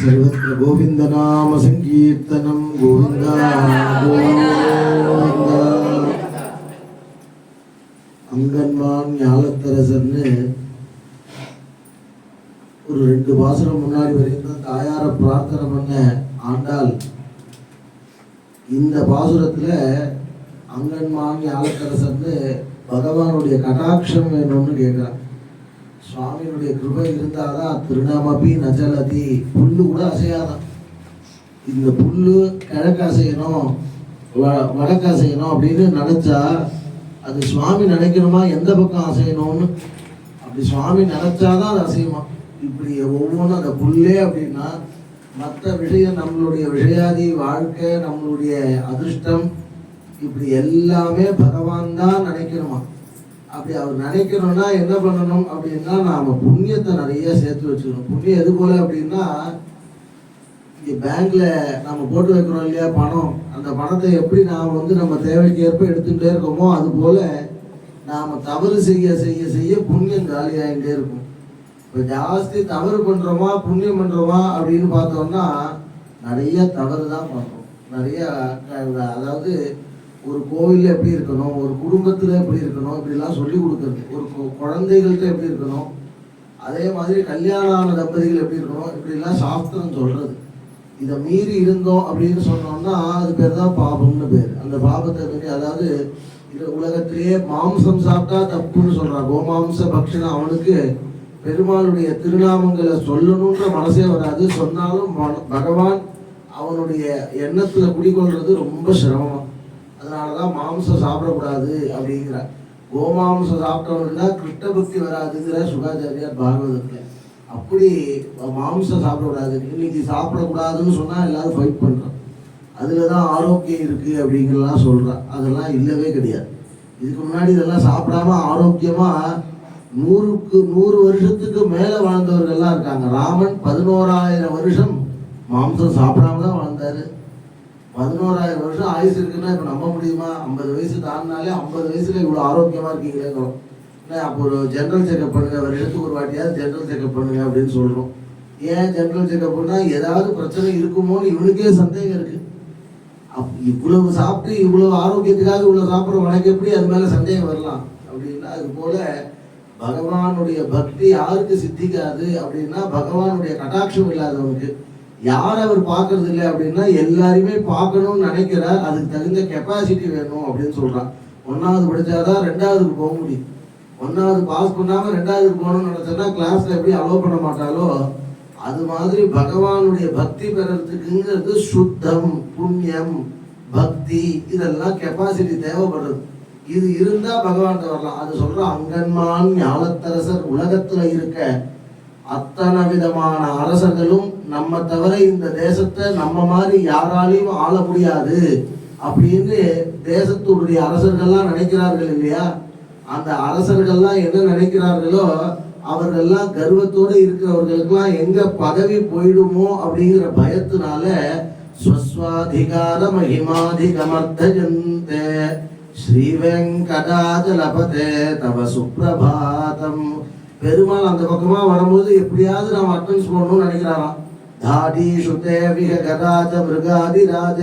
सर्वत्र गोविंद नाम संकीर्तनम गोविंदा गोविंदा. அங்கன்மான் ஞாலத்தரசர்னு ஒரு 2 பாசுரம் முன்னாடி வரைக்கும் தாயார பிரார்த்தனை பண்ண ஆண்டாள் இந்த பாசுரத்துல அங்கன்மான் ஞாலத்தரசர்னு பகவானுடைய கடாட்சம் வேணும்னு கேட்கிறான். சுவாமியினுடைய கிருபை இருந்தாதான் திருநாமபி நஜலதி, புல்லு கூட அசையாதான். இந்த புல்லு கிழக்கு அசையணும் வடக்கு அசையணும் அப்படின்னு நினைச்சா அது சுவாமி நினைக்கணுமா எந்த பக்கம் அசையணும்னு, அப்படி சுவாமி நினைச்சாதான் அது அசையுமா. இப்படி ஒவ்வொன்றும் அந்த புல்லே அப்படின்னா மற்ற விஷயம், நம்மளுடைய விஷயாதி வாழ்க்கை, நம்மளுடைய அதிர்ஷ்டம், இப்படி எல்லாமே பகவான் தான் நினைக்கணுமா. அப்படி அவர் நினைக்கணும்னா என்ன பண்ணணும் அப்படின்னா நாம புண்ணியத்தை நிறைய சேர்த்து வச்சுக்கணும். புண்ணியம் எது போல அப்படின்னா, இங்கே பேங்க்ல நம்ம போட்டு வைக்கிறோம் இல்லையா பணம், அந்த பணத்தை எப்படி நாம் நம்ம தேவைக்கு ஏற்ப எடுத்துகிட்டே இருக்கோமோ அது போல நாம் தவறு செய்ய செய்ய செய்ய புண்ணியம் காலியாகிட்டே இருக்கும். இப்போ ஜாஸ்தி தவறு பண்ணுறோமா புண்ணியம் பண்ணுறோமா அப்படின்னு பார்த்தோம்னா நிறைய தவறு தான் பண்ணுறோம். நிறைய அதாவது ஒரு கோவிலில் எப்படி இருக்கணும், ஒரு குடும்பத்தில் எப்படி இருக்கணும், இப்படிலாம் சொல்லி கொடுக்குறது, ஒரு குழந்தைகள்கிட்ட எப்படி இருக்கணும், அதே மாதிரி கல்யாணம் ஆன தம்பதிகள் எப்படி இருக்கணும், இப்படிலாம் சாஸ்திரம் சொல்கிறது. இதை மீறி இருந்தோம் அப்படின்னு சொன்னோம்னா அது பேர் தான் பாபம்னு பேர். அந்த பாபத்தை மீறி, அதாவது உலகத்திலேயே மாம்சம் சாப்பிட்டா தப்புன்னு சொல்கிறான். கோமாம்ச பக்ஷனா, அவனுக்கு பெருமாளுடைய திருநாமங்களை சொல்லணுன்ற மனசே வராது. சொன்னாலும் பகவான் அவனுடைய எண்ணத்தில் குடிக்கொள்றது ரொம்ப சிரமம். அதனாலதான் மாம்சம் சாப்பிடக்கூடாது அப்படிங்கிறார். கோமாம்சம் சாப்பிட்டவனுக்குன்னா கிருஷ்ண பக்தி வராதுங்கிற சுகாச்சாரியார் பாகவதத்துல. அப்படி மாம்சம் சாப்பிடக்கூடாது, இன்னைக்கு சாப்பிடக்கூடாதுன்னு சொன்னா எல்லாரும் ஃபைட் பண்றோம். அதுலதான் ஆரோக்கியம் இருக்கு அப்படிங்கிறலாம் சொல்றான். அதெல்லாம் இல்லவே கிடையாது. இதுக்கு முன்னாடி இதெல்லாம் சாப்பிடாம ஆரோக்கியமா 100க்கு 100 வருஷத்துக்கு மேல வாழ்ந்தவர்கள்லாம் இருக்காங்க. ராமன் 11,000 வருஷம் மாம்சம் சாப்பிடாம தான் வாழ்ந்தாரு. 11,000 வருஷம் ஆயுசு இருக்குன்னா இப்போ நம்ப முடியுமா? 50 வயசு தாண்டினாலே 50 வயசுல இவ்வளோ ஆரோக்கியமாக இருக்கீங்களே. அப்போ ஒரு ஜென்ரல் செக்அப் பண்ணுங்க, வருஷத்துக்கு ஒரு வாட்டியாவது ஜென்ரல் செக்அப் பண்ணுங்க அப்படின்னு சொல்கிறோம். ஏன் ஜென்ரல் செக்அப்னா ஏதாவது பிரச்சனை இருக்குமோன்னு இவனுக்கே சந்தேகம் இருக்கு. இவ்வளவு சாப்பிட்டு இவ்வளவு ஆரோக்கியத்துக்காக இவ்வளோ சாப்பிட்ற உனக்கு எப்படி அது மேலே சந்தேகம் வரலாம் அப்படின்னா, அது போல பகவானுடைய பக்தி யாருக்கு சித்திக்காது அப்படின்னா பகவானுடைய கடாட்சம் இல்லாதவனுக்கு. யார் அவர் பார்க்கறது இல்லை அப்படின்னா எல்லாருமே பார்க்கணும்னு நினைக்கிறார். அதுக்கு தகுந்த கெப்பாசிட்டி வேணும் அப்படின்னு சொல்றான். 1வது படிச்சாதான் 2வதுக்கு போக முடியும். 1வது பாஸ் பண்ணாம 2வதுக்கு போகணும்னு நினைச்சோன்னா கிளாஸ்ல எப்படி அலோவ் பண்ண மாட்டாலோ அது மாதிரி பகவானுடைய பக்தி பெறறதுக்குங்கிறது சுத்தம், புண்ணியம், பக்தி, இதெல்லாம் கெப்பாசிட்டி தேவைப்படுறது. இது இருந்தா பகவான் வரலாம். அது சொல்ற அங்கன்மான் ஞாலத்தரசர் உலகத்துல இருக்க அத்தனை விதமான அரசர்களும் நம்ம தவிர இந்த தேசத்தை நம்ம மாதிரி யாராலையும் ஆள முடியாது அப்படின்னு தேசத்துடைய அரசர்கள்லாம் நினைக்கிறார்கள் இல்லையா. அந்த அரசர்கள்லாம் என்ன நினைக்கிறார்களோ அவர்கள்லாம் கர்வத்தோடு இருக்கிறவர்களுக்கெல்லாம் எங்க பதவி போயிடுமோ அப்படிங்கிற பயத்தினால ஸ்வஸ்வாதிகார மகிமாதிகமர்த்தஜந்தே ஸ்ரீ வெங்கடாஜலபதே தவ சுப்ரபாதம். பெருமாள் அந்த பக்கமா வரும்போது எப்படியாவது நாம் அட்டன்ஸ் பண்ணணும்னு நினைக்கிறாராம். தாடி சுதே விகராஜ மிருகாதிராஜ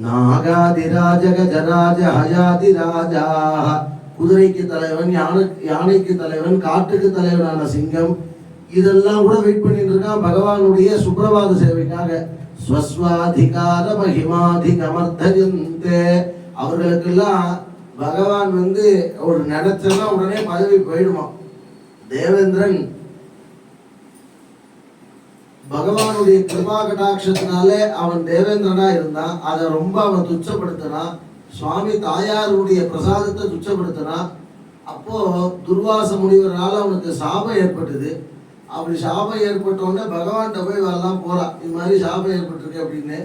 நாகாதிராஜ கஜராஜ ஹயாதிராஜா. குதிரைக்கு தலைவன், யானைக்கு தலைவன், காட்டுக்கு தலைவனான சிங்கம், இதெல்லாம் கூட வெயிட் பண்ணிட்டு இருக்கான் பகவானுடைய சுப்ரபாத சேவைக்காக. ஸ்வஸ்வாதிகார மகிமாதிகமர்த்தஜந்தே. அவர்களுக்கெல்லாம் பகவான் ஒரு நினைச்சா உடனே பதவி போயிடுமா. தேவேந்திரன் பகவானுடைய கிருபா கடாட்சத்தினாலே அவன் தேவேந்திரனா இருந்தான். அதை ரொம்ப அவன் துச்சப்படுத்தினான். சுவாமி தாயாருடைய பிரசாதத்தை துச்சப்படுத்தினான். அப்போ துர்வாச முனிவரால் அவனுக்கு சாபம் ஏற்பட்டது. அப்படி சாபம் ஏற்பட்டோடனே பகவான்கிட்ட போய் வரலாம் போறான். இது மாதிரி சாபம் ஏற்பட்டிருக்கு அப்படின்னு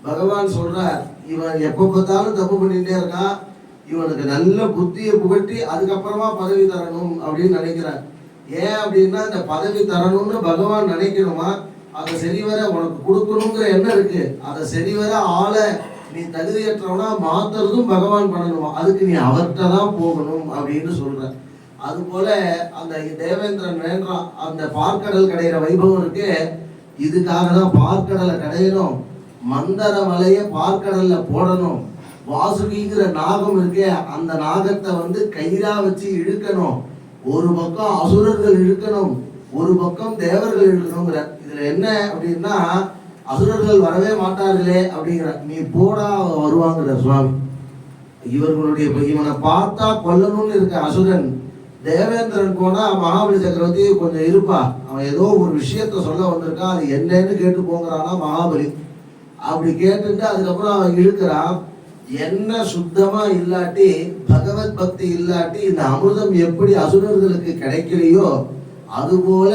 பகவான் சொல்றார். இவன் எப்ப பார்த்தாலும் தப்பு பண்ணிட்டே இருக்கான், இவனுக்கு நல்ல புத்தியை புகட்டி அதுக்கப்புறமா பதவி தரணும் அப்படின்னு நினைக்கிறார். ஏன் அப்படின்னா இந்த பதவி தரணும்னு பகவான் நினைக்கணுமா, அதை சரிவர உனக்கு கொடுக்கணுங்கிற எண்ணம் இருக்கு. அதை சரிவர ஆளை நீ தகுதியற்றவனா மாத்துறதும் பகவான் பண்ணணுமா, அதுக்கு நீ அவர்கிட்ட தான் போகணும் அப்படின்னு சொல்ற. அது போல அந்த தேவேந்திரன் வேண்டாம். அந்த பார்க்கடல் கடையிற வைபவம் இருக்கு. இதுக்காக தான் பார்க்கடலை கடையணும், மந்தர மலையை பார்க்கடல்ல போடணும், வாசுகிங்கிற நாகம் இருக்கே அந்த நாகத்தை வந்து கயிறா வச்சு இழுக்கணும், ஒரு பக்கம் அசுரர்கள் இழுக்கணும், ஒரு பக்கம் தேவர்கள் இழுக்கணுங்கிற. இதுல என்ன அப்படின்னா அசுரர்கள் வரவே மாட்டார்களே அப்படிங்கிற. நீ போடா வருவாங்கிற சுவாமி. இவர்களுடைய இவனை பார்த்தா கொல்லணும்னு இருக்க அசுரன். தேவேந்திரன் போனா மகாபலி சக்கரவர்த்தி கொஞ்சம் இருப்பா, அவன் ஏதோ ஒரு விஷயத்த சொல்ல வந்திருக்கான், அது என்னன்னு கேட்டு போங்கிறானா மகாபலி. அப்படி கேட்டுட்டு அதுக்கப்புறம் அவன் இழுக்கிறான். என்ன சுத்தமா இல்லாட்டி, பகவத் பக்தி இல்லாட்டி இந்த அமிர்தம் எப்படி அசுரர்களுக்கு கிடைக்கலையோ அதுபோல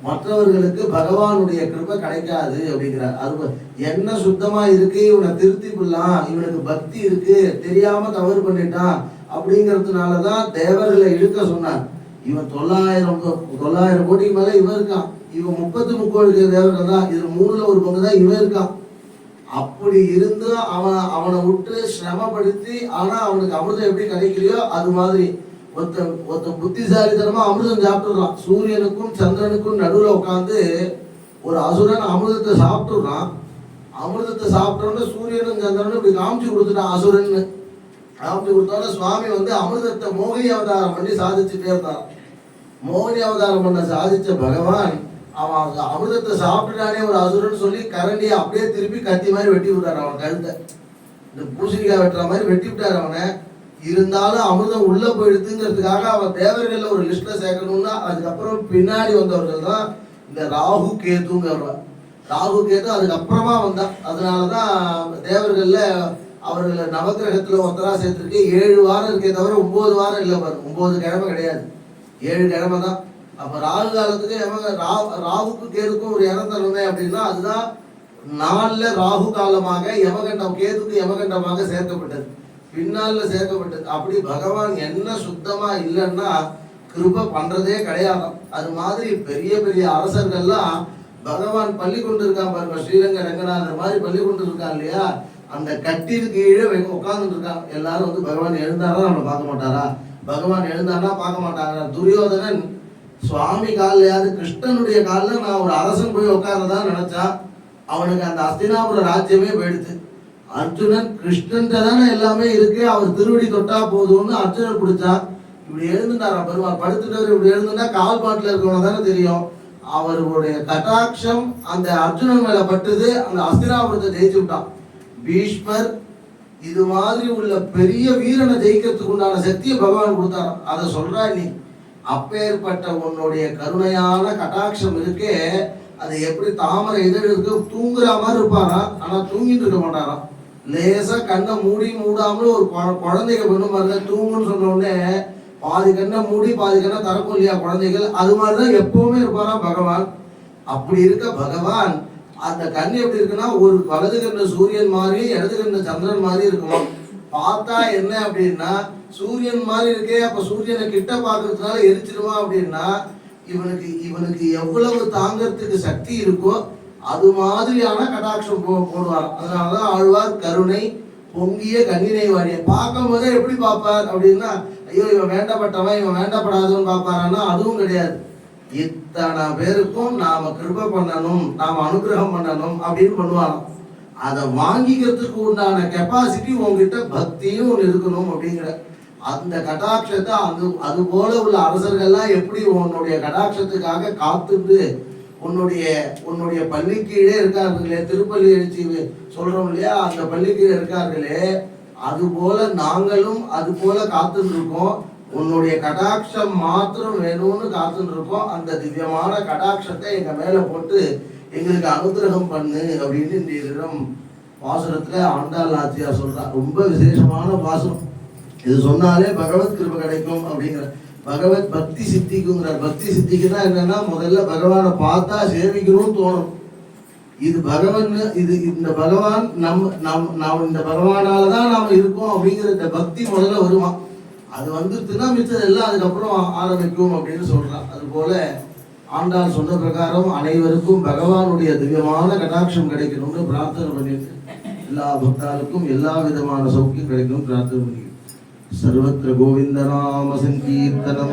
மற்றவர்களுக்கு பகவானுடைய கிருபை கிடைக்காது அப்படிங்கிறார். அது என்ன சுத்தமா இருக்கு, இவனை திருத்தி கொள்ளலாம், இவனுக்கு பக்தி இருக்கு, தெரியாம தவறு பண்ணிட்டான் அப்படிங்கிறதுனாலதான் தேவர்களை இழுக்க சொன்னார். இவன் 900 கோடிக்கு மேல இவன் இருக்கான், இவன் 33 கோடி தேவர்கள் தான், இதுல 3ல் 1 பங்கு தான் இவன் இருக்கான். அப்படி இருந்து அவனை விட்டு சிரமப்படுத்தி, ஆனா அவனுக்கு அமிர்தம் எப்படி கிடைக்கலையோ அது மாதிரி ஒருத்த புத்திசாலித்தனமா அமிர்தம் சாப்பிட்டுறான். சூரியனுக்கும் சந்திரனுக்கும் நடுவுல உட்காந்து ஒரு அசுரன் அமிர்தத்தை சாப்பிட்டுறான். அமிர்தத்தை சாப்பிட்டோன்னு சூரியனும் சந்திரனும் இப்படி காமிச்சு கொடுத்துட்டான். அசுரன்னு காமிச்சு கொடுத்தோன்னா சுவாமி வந்து அமிர்தத்தை மோகினி அவதாரம் பண்ணி சாதிச்சுட்டே இருந்தான். மோகினி அவதாரம் பண்ண சாதிச்ச பகவான் அவன் அமிர்தத்தை சாப்பிட்டுட்டானே ஒரு அசுரன்னு சொல்லி கரண்டியை அப்படியே திருப்பி கத்தி மாதிரி வெட்டி விட்டார். அவன் கருத்தை இந்த பூசணிக்காய் வெட்டுற மாதிரி வெட்டி விட்டார் அவனை. இருந்தாலும் அமிர்தம் உள்ள போயிடுதுங்கிறதுக்காக அவன் தேவர்கள்ல ஒரு லிஸ்ட்ல சேர்க்கணும்னா அதுக்கப்புறம் பின்னாடி வந்தவர்கள் தான் இந்த ராகு கேதுங்கிறவன். ராகு கேது அதுக்கப்புறமா வந்தான். அதனாலதான் தேவர்கள்ல அவர்களை நவகிரகத்துல ஒருத்தரா சேர்த்துருக்கு. 7 வாரம் இருக்கே தவிர 9 வாரம் இல்லை பாரு, 9 கிழமை கிடையாது, 7 கிழமை தான். அப்ப ராகு காலத்துக்கு ராகுக்கு கேதுக்கும் ஒரு இடம் தருவேன் அப்படின்னா அதுதான் 4 ராகு காலமாக யமகண்டம், கேதுக்கு யமகண்டமாக சேர்க்கப்பட்டது, பின்னால சேர்க்கப்பட்டது. அப்படி பகவான் என்ன சுத்தமா இல்லைன்னா கிருபை பண்றதே கிடையாது. அது மாதிரி பெரிய பெரிய அரசர்கள்லாம் பகவான் பள்ளி கொண்டு இருக்கான் பாருங்க. ஸ்ரீரங்க ரங்கநாதர் மாதிரி பள்ளி கொண்டு இருக்கான் இல்லையா, அந்த கட்டிற்கு கீழே உட்கார்ந்துட்டு இருக்கான். எல்லாரும் வந்து பகவான் எழுந்தாரா நம்மளை பார்க்க மாட்டாரா, பகவான் எழுந்தாரா பார்க்க மாட்டாங்க. துரியோதனன் சுவாமி காலையாவது கிருஷ்ணனுடைய காலில் நான் ஒரு அரசன் போய் உட்கார்றதான் நினைச்சான். அவனுக்கு அந்த அஸ்தினாபுர ராஜ்யமே போயிடுது. அர்ஜுனன் கிருஷ்ணன் தானே எல்லாமே இருக்கு, அவர் திருவடி தொட்டா போதும்னு அர்ஜுனன் பிடிச்சான். இப்படி எழுந்துட்டாரா பெருமாள், படுத்துட்டவர் இப்படி எழுந்துட்டா கால் பாட்டில் இருக்கவன தானே தெரியும். அவருடைய கட்டாட்சம் அந்த அர்ஜுனன் மேல பட்டுது, அந்த அஸ்தினாபுரத்தை ஜெயிச்சு விட்டான். பீஷ்மர் இது மாதிரி உள்ள பெரிய வீரனை ஜெயிக்கிறதுக்கு உண்டான சக்தியை பகவான் கொடுத்தாராம். அதை சொல்றா நீ. அப்பேற்பட்ட உன்னுடைய கருணையான கட்டாட்சம் இருக்கே, அது எப்படி தாமரை இதழ் இருக்கு, தூங்குற மாதிரி இருப்பாரா, ஆனா தூங்கிட்டு இருக்க மாட்டாராம். லேசா கண்ணை மூடி மூடாமல் ஒரு குழந்தைங்க பண்ணு பாருங்க, தூங்குன்னு சொன்ன உடனே பாதி கண்ணை மூடி பாதி கண்ணை திறக்கும் இல்லையா குழந்தைகள், அது மாதிரிதான் எப்பவுமே இருப்பாராம் பகவான். அப்படி இருக்க பகவான் அந்த கண் எப்படி இருக்குன்னா ஒரு வலது கண்ணு சூரியன் மாதிரி இடது கண்ணு சந்திரன் மாதிரி இருக்குமா. பார்த்தா என்ன அப்படின்னா சூரியன் மாதிரி இருக்கே, அப்ப சூரியனை கிட்ட பாக்குறதுனால எரிச்சிருமா அப்படின்னா இவனுக்கு எவ்வளவு தாங்கறதுக்கு சக்தி இருக்கோ அது மாதிரியான கடாட்சம் போடுவார். அதனாலதான் ஆழ்வார் கருணை பொங்கிய கண்ணினை வாடிய. பார்க்கும் போதே எப்படி பார்ப்பார் அப்படின்னா, ஐயோ இவன் வேண்டப்பட்டவன் இவன் வேண்டப்படாதவன் பார்ப்பாரான்னா அதுவும் கிடையாது. இத்தனை பேருக்கும் நாம கிருபை பண்ணணும், நாம அனுகிரகம் பண்ணணும் அப்படின்னு பண்ணுவாங்க. அதை வாங்கிக்கிறதுக்கு உண்டான கெப்பாசிட்டி உங்ககிட்ட பக்தியும் ஒன்று இருக்கணும் அப்படிங்கிற அந்த கடாட்சத்தை அது போல உள்ள அரசர்கள்லாம் எப்படி உன்னுடைய கடாட்சத்துக்காக காத்துட்டு உன்னுடைய பள்ளி கீழே இருக்கார்களே, திருப்பள்ளி எழுச்சி சொல்றோம் இல்லையா, அந்த பள்ளி கீழே இருக்கார்களே, அது போல நாங்களும் அது போல காத்துட்டு இருக்கோம். உன்னுடைய கடாட்சம் மாத்திரம் வேணும்னு காத்துட்டு இருக்கோம். அந்த திவ்யமான கடாட்சத்தை எங்க மேல போட்டு எங்களுக்கு அனுகிரகம் பண்ணு அப்படின்னு இந்த இடம் பாசுரத்துல ஆண்டாள் நாச்சியார் சொல்றா. ரொம்ப விசேஷமான பாசுரம் இது. சொன்னாலே பகவத் கிருபை கிடைக்கும் அப்படிங்கிற, பகவத் பக்தி சித்திக்குங்கிறார். பக்தி சித்திக்குன்னா என்னன்னா முதல்ல பகவானை பார்த்தா சேவிக்கணும்னு தோணும். இது பகவான், இந்த பகவான் நாம் இந்த பகவானாலதான் நாம இருக்கோம் அப்படிங்கிற இந்த பக்தி முதல்ல வருமா. அது வந்துருச்சுன்னா மிச்சது எல்லாம் அதுக்கப்புறம் ஆரம்பிக்கும் அப்படின்னு சொல்றான். அது போல ஆண்டாள் சொன்ன பிரகாரம் அனைவருக்கும் பகவானுடைய திவ்யமான கடாட்சம் கிடைக்கணும்னு பிரார்த்தனை பண்ணிட்டு எல்லா பக்தாளுக்கும் எல்லா விதமான சௌக்கியம் கிடைக்கும் பிரார்த்தனை பண்ணி सर्वत्र गोविंद नाम संकीर्तनम।